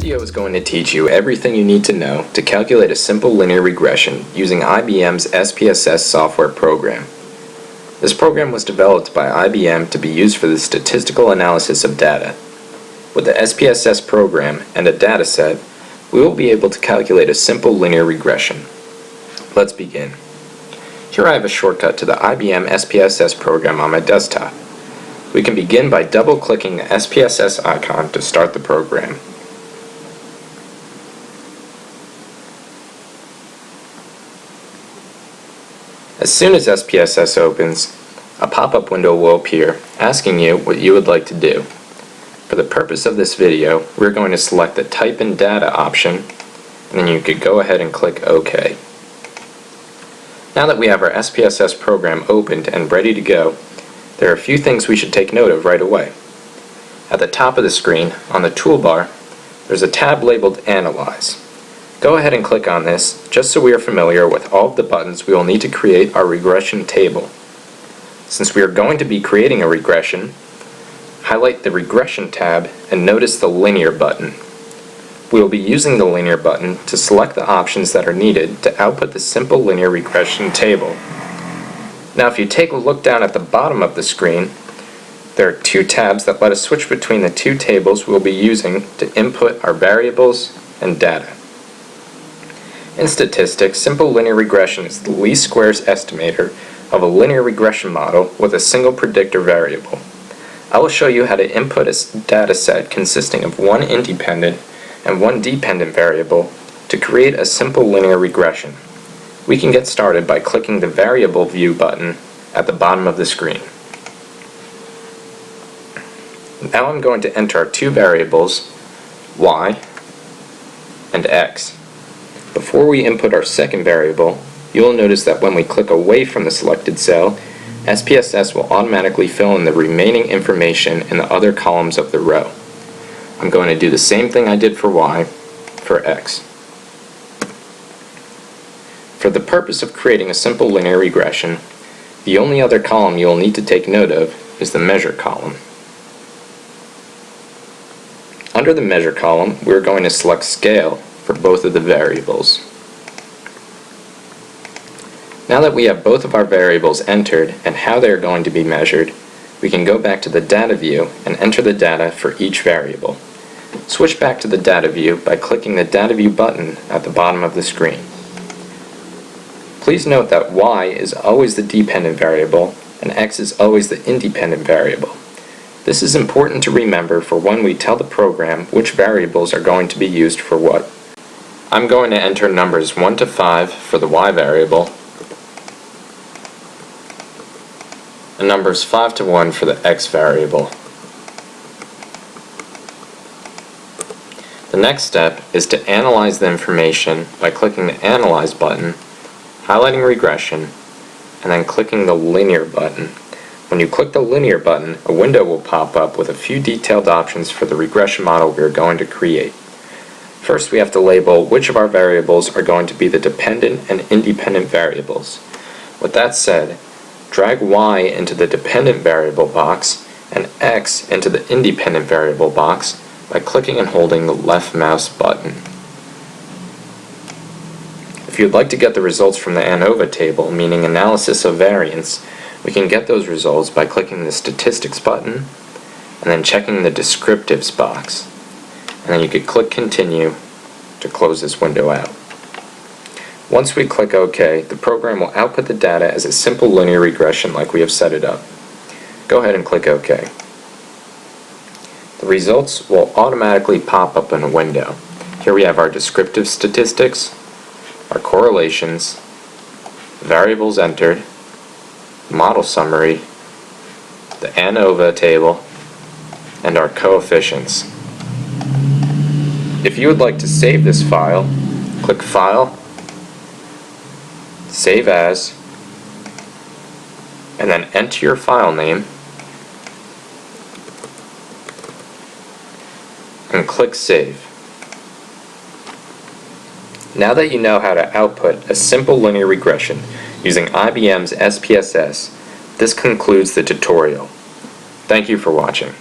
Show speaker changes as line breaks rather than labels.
video is going to teach you everything you need to know to calculate a simple linear regression using IBM's SPSS software program. This program was developed by IBM to be used for the statistical analysis of data. With the SPSS program and a dataset, we will be able to calculate a simple linear regression. Let's begin. Here I have a shortcut to the IBM SPSS program on my desktop. We can begin by double-clicking the SPSS icon to start the program. As soon as SPSS opens, a pop-up window will appear asking you what you would like to do. For the purpose of this video, we're going to select the Type in Data option, and then you could go ahead and click OK. Now that we have our SPSS program opened and ready to go, there are a few things we should take note of right away. At the top of the screen, on the toolbar, there's a tab labeled Analyze. Go ahead and click on this, just so we are familiar with all of the buttons we will need to create our regression table. Since we are going to be creating a regression, highlight the Regression tab and notice the Linear button. We will be using the Linear button to select the options that are needed to output the simple linear regression table. Now if you take a look down at the bottom of the screen, there are two tabs that let us switch between the two tables we'll be using to input our variables and data. In statistics, simple linear regression is the least squares estimator of a linear regression model with a single predictor variable. I will show you how to input a data set consisting of one independent and one dependent variable to create a simple linear regression. We can get started by clicking the Variable View button at the bottom of the screen. Now I'm going to enter our two variables, y and x. Before we input our second variable, you will notice that when we click away from the selected cell, SPSS will automatically fill in the remaining information in the other columns of the row. I'm going to do the same thing I did for y for x. For the purpose of creating a simple linear regression, the only other column you will need to take note of is the Measure column. Under the Measure column, we are going to select Scale for both of the variables. Now that we have both of our variables entered and how they are going to be measured, we can go back to the Data view and enter the data for each variable. Switch back to the Data view by clicking the Data view button at the bottom of the screen. Please note that y is always the dependent variable and x is always the independent variable. This is important to remember for when we tell the program which variables are going to be used for what. I'm going to enter numbers 1 to 5 for the y variable and numbers 5 to 1 for the x variable. The next step is to analyze the information by clicking the Analyze button, highlighting Regression, and then clicking the Linear button. When you click the Linear button, a window will pop up with a few detailed options for the regression model we are going to create. First, we have to label which of our variables are going to be the dependent and independent variables. With that said, drag y into the dependent variable box and x into the independent variable box by clicking and holding the left mouse button. If you'd like to get the results from the ANOVA table, meaning analysis of variance, we can get those results by clicking the Statistics button and then checking the Descriptives box. And then you could click Continue to close this window out. Once we click OK, the program will output the data as a simple linear regression like we have set it up. Go ahead and click OK. The results will automatically pop up in a window. Here we have our descriptive statistics, our correlations, variables entered, model summary, the ANOVA table, and our coefficients. If you would like to save this file, click File, Save As, and then enter your file name and click Save. Now that you know how to output a simple linear regression using IBM's SPSS, this concludes the tutorial. Thank you for watching.